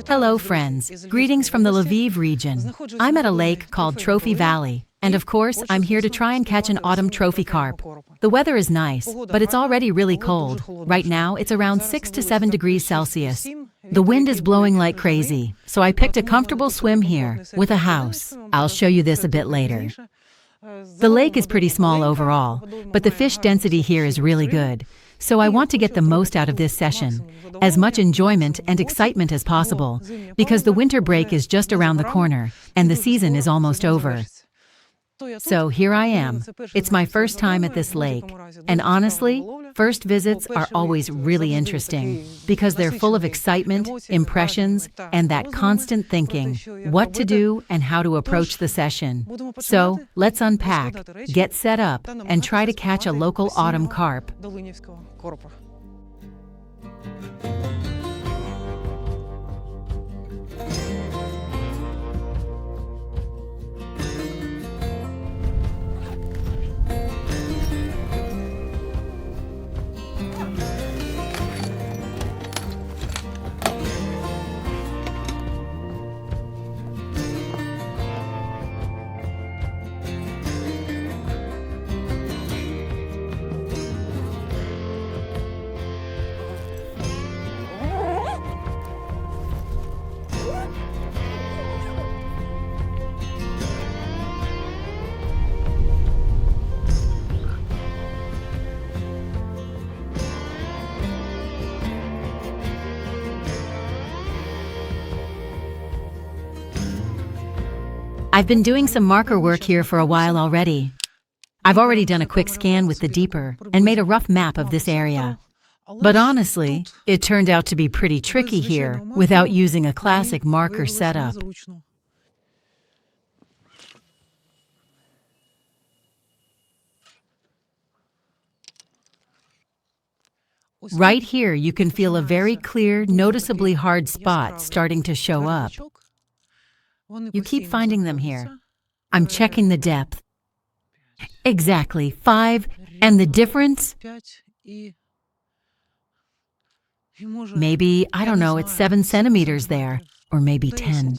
Hello friends, greetings from the Lviv region. I'm at a lake called Trophy Valley, and of course I'm here to try and catch an autumn trophy carp. The weather is nice, but it's already really cold. Right now it's around 6 to 7 degrees Celsius. The wind is blowing like crazy, so I picked a comfortable swim here, with a house. I'll show you this a bit later. The lake is pretty small overall, but the fish density here is really good. So I want to get the most out of this session, as much enjoyment and excitement as possible, because the winter break is just around the corner, and the season is almost over. So here I am. It's my first time at this lake, and honestly, first visits are always really interesting, because they're full of excitement, impressions, and that constant thinking, what to do and how to approach the session. So, let's unpack, get set up, and try to catch a local autumn carp. I've been doing some marker work here for a while already. I've already done a quick scan with the deeper and made a rough map of this area. But honestly, it turned out to be pretty tricky here without using a classic marker setup. Right here, you can feel a very clear, noticeably hard spot starting to show up. You keep finding them here. I'm checking the depth. Exactly, 5, and the difference? Maybe, I don't know, it's 7 centimeters there, or maybe 10.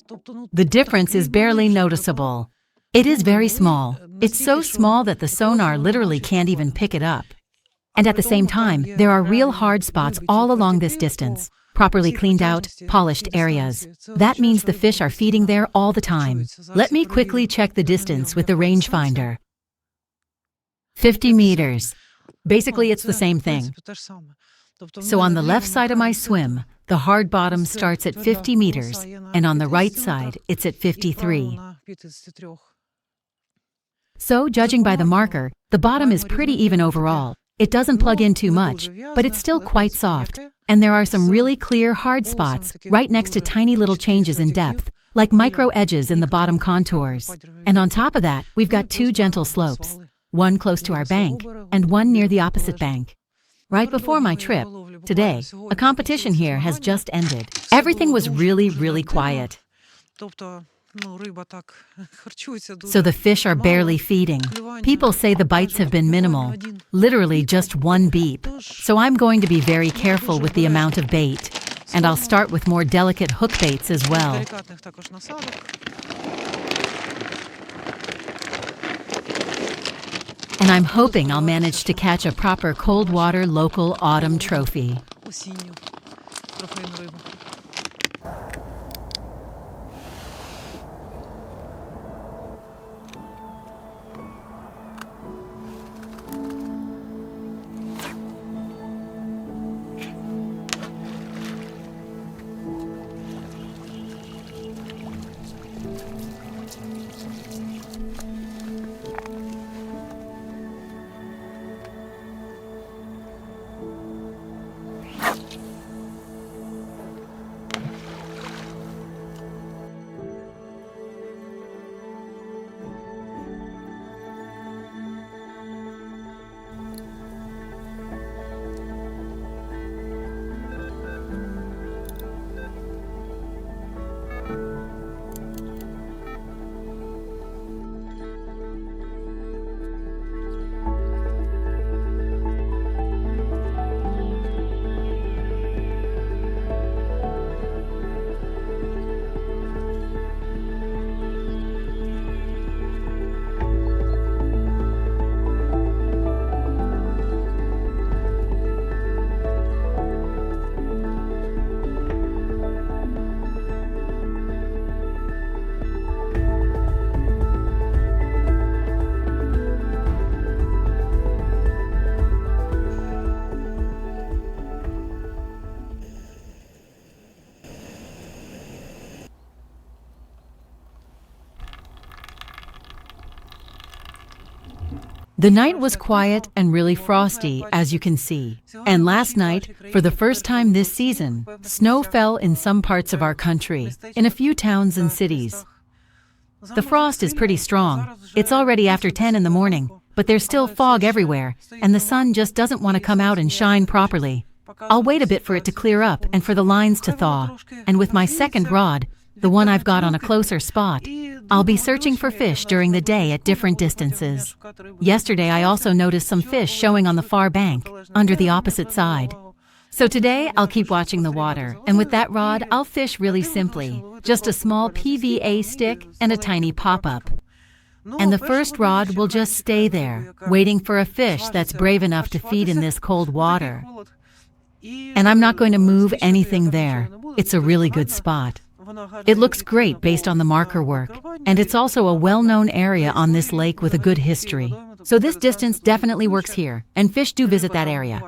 The difference is barely noticeable. It is very small. It's so small that the sonar literally can't even pick it up. And at the same time, there are real hard spots all along this distance. Properly cleaned out, polished areas. That means the fish are feeding there all the time. Let me quickly check the distance with the rangefinder. 50 meters. Basically, it's the same thing. So on the left side of my swim, the hard bottom starts at 50 meters, and on the right side, it's at 53. So, judging by the marker, the bottom is pretty even overall. It doesn't plug in too much, but it's still quite soft. And there are some really clear hard spots right next to tiny little changes in depth, like micro edges in the bottom contours. And on top of that, we've got 2 gentle slopes, one close to our bank and one near the opposite bank. Right before my trip, today, a competition here has just ended. Everything was really quiet. So the fish are barely feeding. People say the bites have been minimal, literally just 1 beep. So I'm going to be very careful with the amount of bait. And I'll start with more delicate hook baits as well. And I'm hoping I'll manage to catch a proper cold water local autumn trophy. The night was quiet and really frosty, as you can see. And last night, for the first time this season, snow fell in some parts of our country, in a few towns and cities. The frost is pretty strong. It's already after 10 in the morning, but there's still fog everywhere, and the sun just doesn't want to come out and shine properly. I'll wait a bit for it to clear up and for the lines to thaw, and with my second rod, the one I've got on a closer spot, I'll be searching for fish during the day at different distances. Yesterday I also noticed some fish showing on the far bank, under the opposite side. So today I'll keep watching the water, and with that rod I'll fish really simply, just a small PVA stick and a tiny pop-up. And the first rod will just stay there, waiting for a fish that's brave enough to feed in this cold water. And I'm not going to move anything there. It's a really good spot. It looks great based on the marker work, and it's also a well-known area on this lake with a good history. So this distance definitely works here, and fish do visit that area.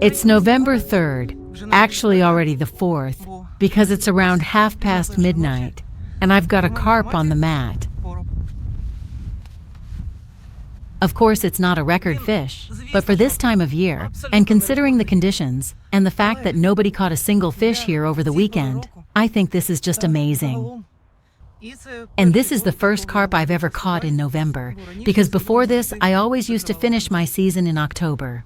It's November 3rd, actually already the 4th, because it's around midnight, and I've got a carp on the mat. Of course, it's not a record fish, but for this time of year, and considering the conditions, and the fact that nobody caught a single fish here over the weekend, I think this is just amazing. And this is the first carp I've ever caught in November, because before this, I always used to finish my season in October.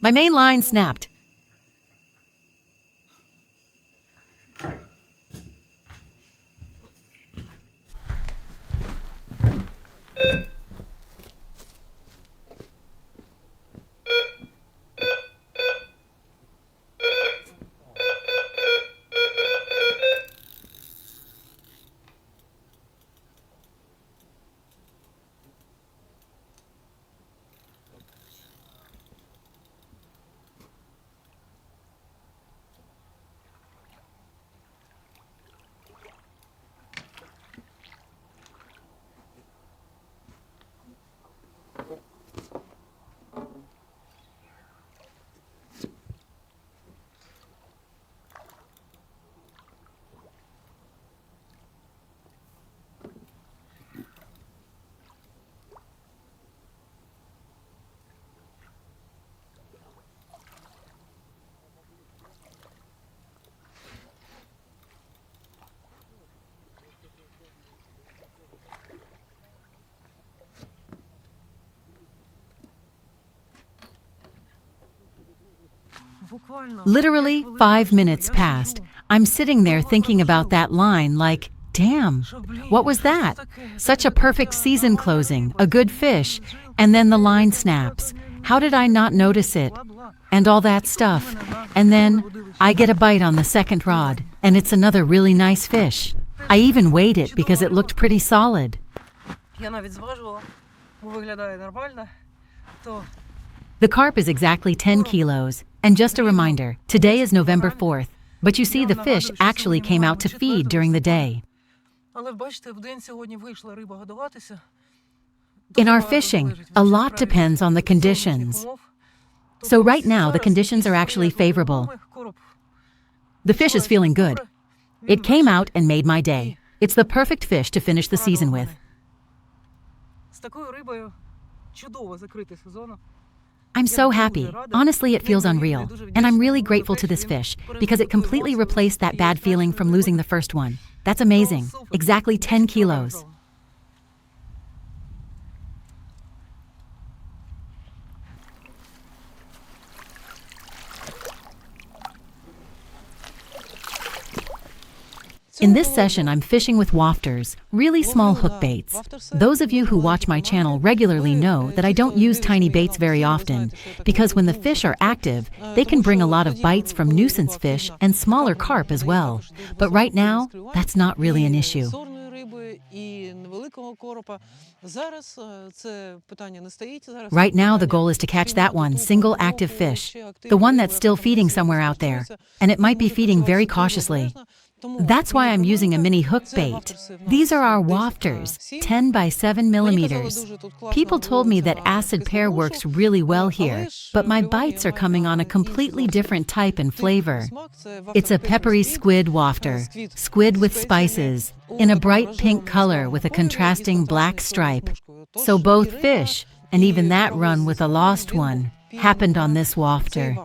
My main line snapped. Literally 5 minutes passed. I'm sitting there thinking about that line like, damn, what was that? Such a perfect season closing, a good fish, and then the line snaps. How did I not notice it? And all that stuff. And then I get a bite on the second rod, and it's another really nice fish. I even weighed it because it looked pretty solid. The carp is exactly 10 kilos. And just a reminder, today is November 4th, but you see the fish actually came out to feed during the day. In our fishing, a lot depends on the conditions. So right now, the conditions are actually favorable. The fish is feeling good. It came out and made my day. It's the perfect fish to finish the season with. I'm so happy. Honestly, it feels unreal. And I'm really grateful to this fish because it completely replaced that bad feeling from losing the first one. That's amazing. Exactly 10 kilos. In this session, I'm fishing with wafters, really small hook baits. Those of you who watch my channel regularly know that I don't use tiny baits very often, because when the fish are active, they can bring a lot of bites from nuisance fish and smaller carp as well. But right now, that's not really an issue. Right now, the goal is to catch that one single active fish, the one that's still feeding somewhere out there, and it might be feeding very cautiously. That's why I'm using a mini hook bait. These are our wafters, 10 by 7 millimeters. People told me that acid pear works really well here, but my bites are coming on a completely different type and flavor. It's a peppery squid wafter, squid with spices, in a bright pink color with a contrasting black stripe. So both fish, and even that run with a lost one, happened on this wafter.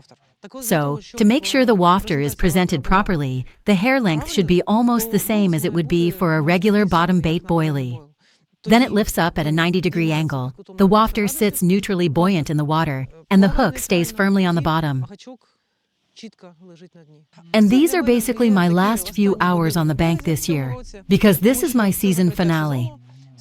So, to make sure the wafter is presented properly, the hair length should be almost the same as it would be for a regular bottom bait boilie. Then it lifts up at a 90-degree angle. The wafter sits neutrally buoyant in the water, and the hook stays firmly on the bottom. And these are basically my last few hours on the bank this year, because this is my season finale.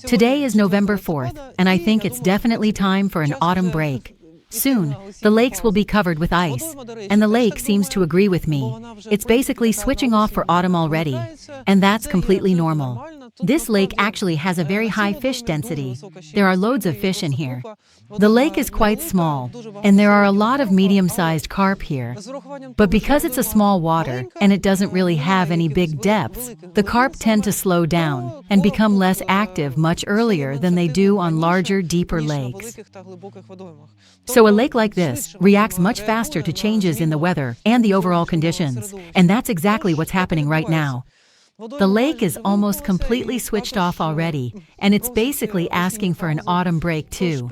Today is November 4th, and I think it's definitely time for an autumn break. Soon, the lakes will be covered with ice, and the lake seems to agree with me. It's basically switching off for autumn already, and that's completely normal. This lake actually has a very high fish density. There are loads of fish in here. The lake is quite small, and there are a lot of medium-sized carp here. But because it's a small water, and it doesn't really have any big depths, the carp tend to slow down and become less active much earlier than they do on larger, deeper lakes. So a lake like this reacts much faster to changes in the weather and the overall conditions, and that's exactly what's happening right now. The lake is almost completely switched off already, and it's basically asking for an autumn break too.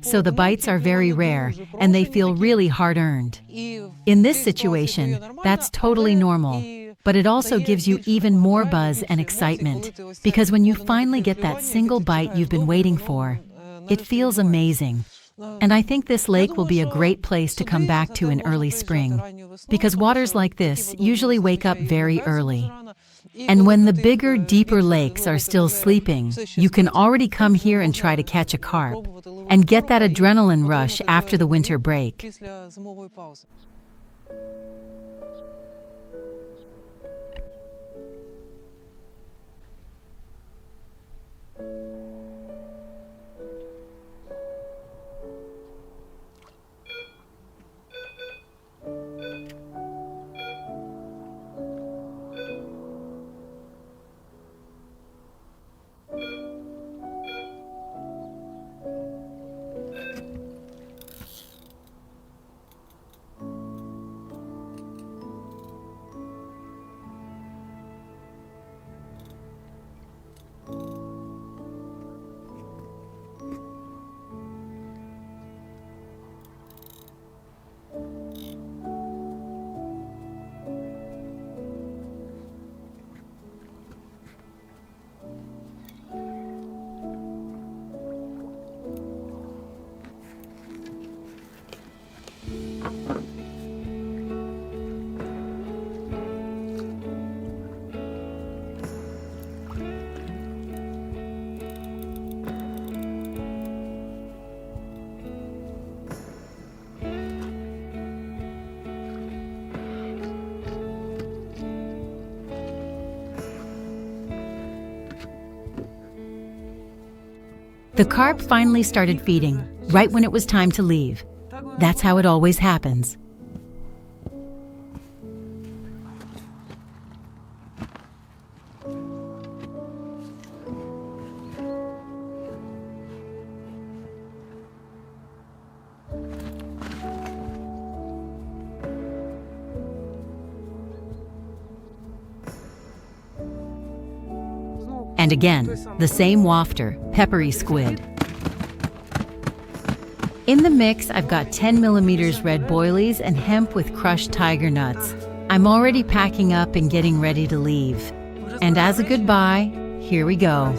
So the bites are very rare, and they feel really hard-earned. In this situation, that's totally normal, but it also gives you even more buzz and excitement, because when you finally get that single bite you've been waiting for, it feels amazing. And I think this lake will be a great place to come back to in early spring, because waters like this usually wake up very early. And when the bigger, deeper lakes are still sleeping, you can already come here and try to catch a carp, and get that adrenaline rush after the winter break. The carp finally started feeding, right when it was time to leave. That's how it always happens. And again, the same wafter, peppery squid. In the mix, I've got 10mm red boilies and hemp with crushed tiger nuts. I'm already packing up and getting ready to leave. And as a goodbye, here we go.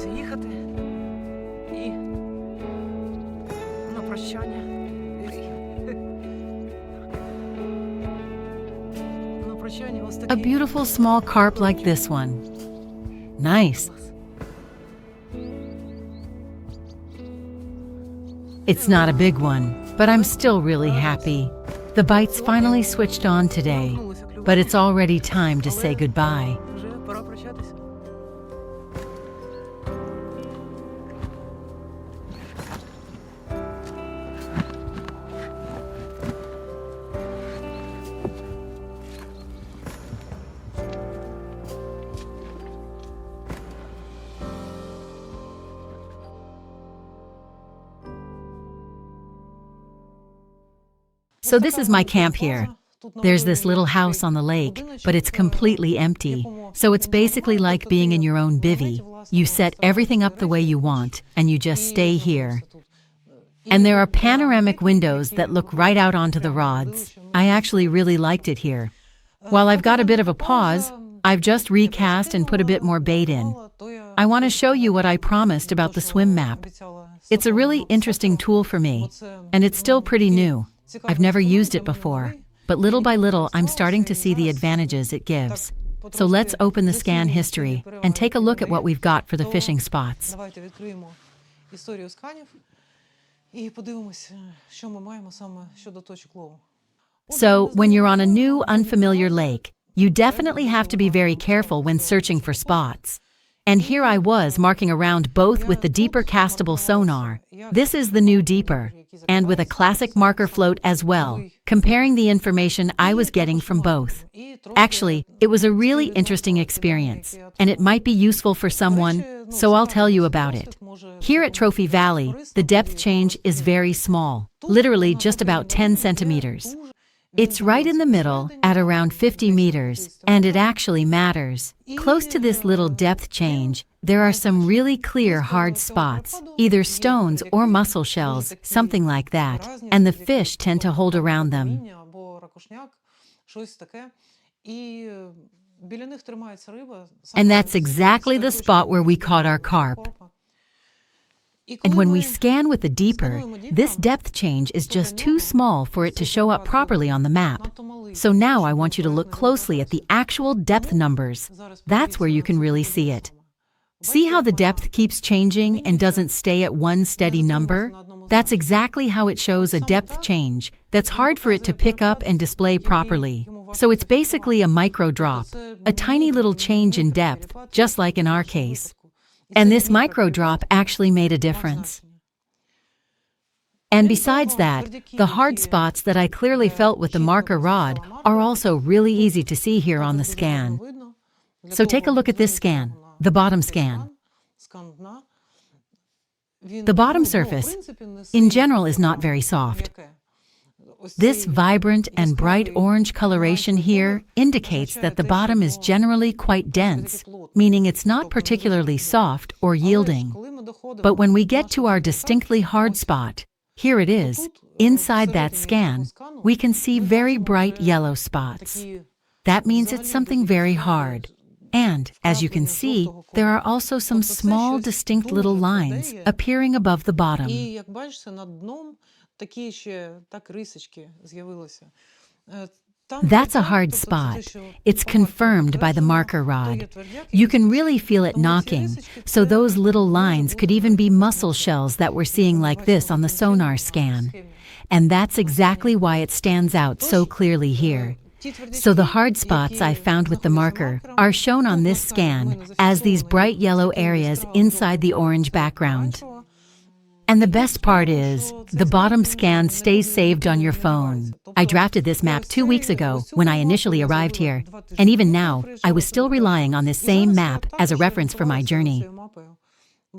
A beautiful small carp like this one. Nice. It's not a big one, but I'm still really happy. The bites finally switched on today, but it's already time to say goodbye. So this is my camp here. There's this little house on the lake, but it's completely empty. So it's basically like being in your own bivvy. You set everything up the way you want, and you just stay here. And there are panoramic windows that look right out onto the rods. I actually really liked it here. While I've got a bit of a pause, I've just recast and put a bit more bait in. I want to show you what I promised about the swim map. It's a really interesting tool for me, and it's still pretty new. I've never used it before, but little by little I'm starting to see the advantages it gives. So let's open the scan history and take a look at what we've got for the fishing spots. So when you're on a new, unfamiliar lake, you definitely have to be very careful when searching for spots. And here I was marking around both with the deeper castable sonar. This is the new deeper, and with a classic marker float as well, comparing the information I was getting from both. Actually, it was a really interesting experience, and it might be useful for someone, so I'll tell you about it. Here at Trophy Valley, the depth change is very small, literally just about 10 centimeters. It's right in the middle, at around 50 meters, and it actually matters. Close to this little depth change, there are some really clear hard spots, either stones or mussel shells, something like that, and the fish tend to hold around them. And that's exactly the spot where we caught our carp. And when we scan with the deeper, this depth change is just too small for it to show up properly on the map. So now I want you to look closely at the actual depth numbers. That's where you can really see it. See how the depth keeps changing and doesn't stay at one steady number? That's exactly how it shows a depth change that's hard for it to pick up and display properly. So it's basically a micro drop, a tiny little change in depth, just like in our case. And this micro drop actually made a difference. And besides that, the hard spots that I clearly felt with the marker rod are also really easy to see here on the scan. So take a look at this scan, the bottom scan. The bottom surface, in general, is not very soft. This vibrant and bright orange coloration here indicates that the bottom is generally quite dense, meaning it's not particularly soft or yielding. But when we get to our distinctly hard spot, here it is, inside that scan, we can see very bright yellow spots. That means it's something very hard. And, as you can see, there are also some small distinct little lines appearing above the bottom. That's a hard spot. It's confirmed by the marker rod. You can really feel it knocking, so those little lines could even be mussel shells that we're seeing like this on the sonar scan. And that's exactly why it stands out so clearly here. So the hard spots I found with the marker are shown on this scan as these bright yellow areas inside the orange background. And the best part is, the bottom scan stays saved on your phone. I drafted this map 2 weeks ago when I initially arrived here, and even now, I was still relying on this same map as a reference for my journey.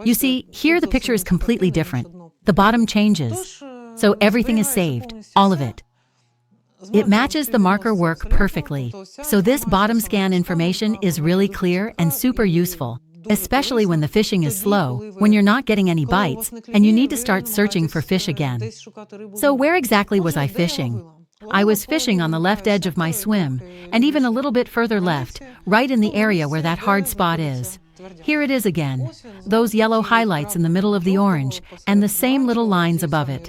You see, here the picture is completely different. The bottom changes, so everything is saved, all of it. It matches the marker work perfectly, so this bottom scan information is really clear and super useful, especially when the fishing is slow, when you're not getting any bites, and you need to start searching for fish again. So where exactly was I fishing? I was fishing on the left edge of my swim, and even a little bit further left, right in the area where that hard spot is. Here it is again, those yellow highlights in the middle of the orange, and the same little lines above it.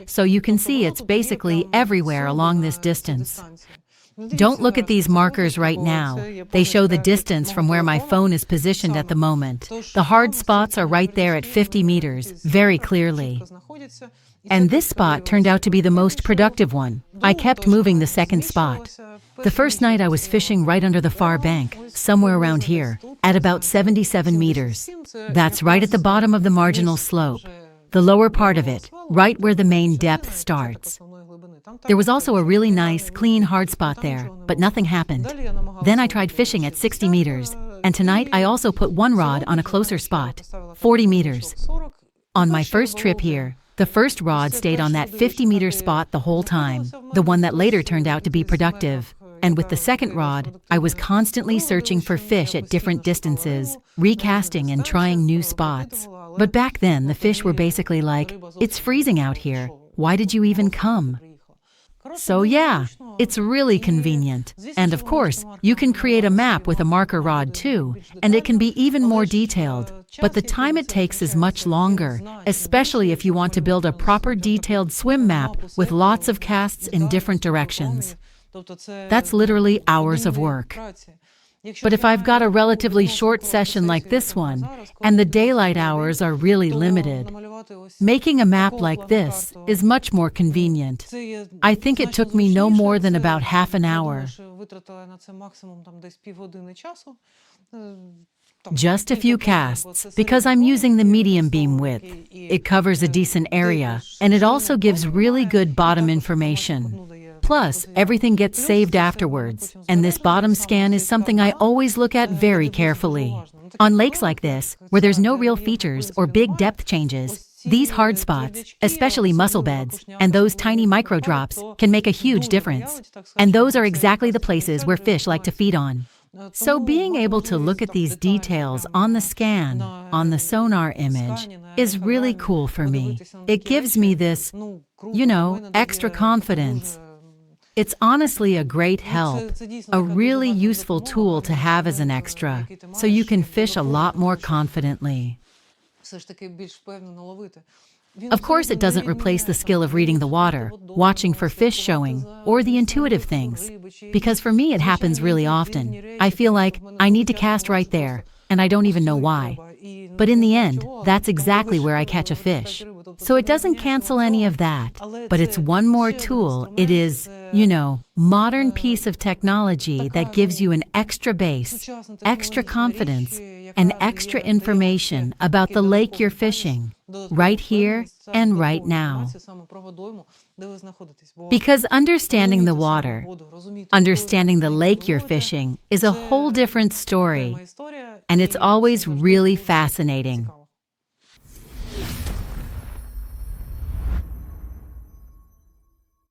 So you can see it's basically everywhere along this distance. Don't look at these markers right now. They show the distance from where my phone is positioned at the moment. The hard spots are right there at 50 meters, very clearly. And this spot turned out to be the most productive one. I kept moving the second spot. The first night I was fishing right under the far bank, somewhere around here, at about 77 meters. That's right at the bottom of the marginal slope, the lower part of it, right where the main depth starts. There was also a really nice, clean, hard spot there, but nothing happened. Then I tried fishing at 60 meters, and tonight I also put one rod on a closer spot, 40 meters. On my first trip here, the first rod stayed on that 50-meter spot the whole time, the one that later turned out to be productive. And with the second rod, I was constantly searching for fish at different distances, recasting and trying new spots. But back then, the fish were basically like, "It's freezing out here. Why did you even come?" So yeah, it's really convenient. And of course, you can create a map with a marker rod too, and it can be even more detailed. But the time it takes is much longer, especially if you want to build a proper detailed swim map with lots of casts in different directions. That's literally hours of work. But if I've got a relatively short session like this one, and the daylight hours are really limited, making a map like this is much more convenient. I think it took me no more than about half an hour. Just a few casts, because I'm using the medium beam width. It covers a decent area, and it also gives really good bottom information. Plus, everything gets saved afterwards, and this bottom scan is something I always look at very carefully. On lakes like this, where there's no real features or big depth changes, these hard spots, especially mussel beds, and those tiny micro drops, can make a huge difference. And those are exactly the places where fish like to feed on. So being able to look at these details on the scan, on the sonar image, is really cool for me. It gives me this, extra confidence. It's honestly a great help, a really useful tool to have as an extra, so you can fish a lot more confidently. Of course, it doesn't replace the skill of reading the water, watching for fish showing, or the intuitive things. Because for me, it happens really often. I feel like I need to cast right there, and I don't even know why. But in the end, that's exactly where I catch a fish. So it doesn't cancel any of that, but it's one more tool. It is, modern piece of technology that gives you an extra base, extra confidence, and extra information about the lake you're fishing, right here and right now. Because understanding the water, understanding the lake you're fishing is a whole different story, and it's always really fascinating.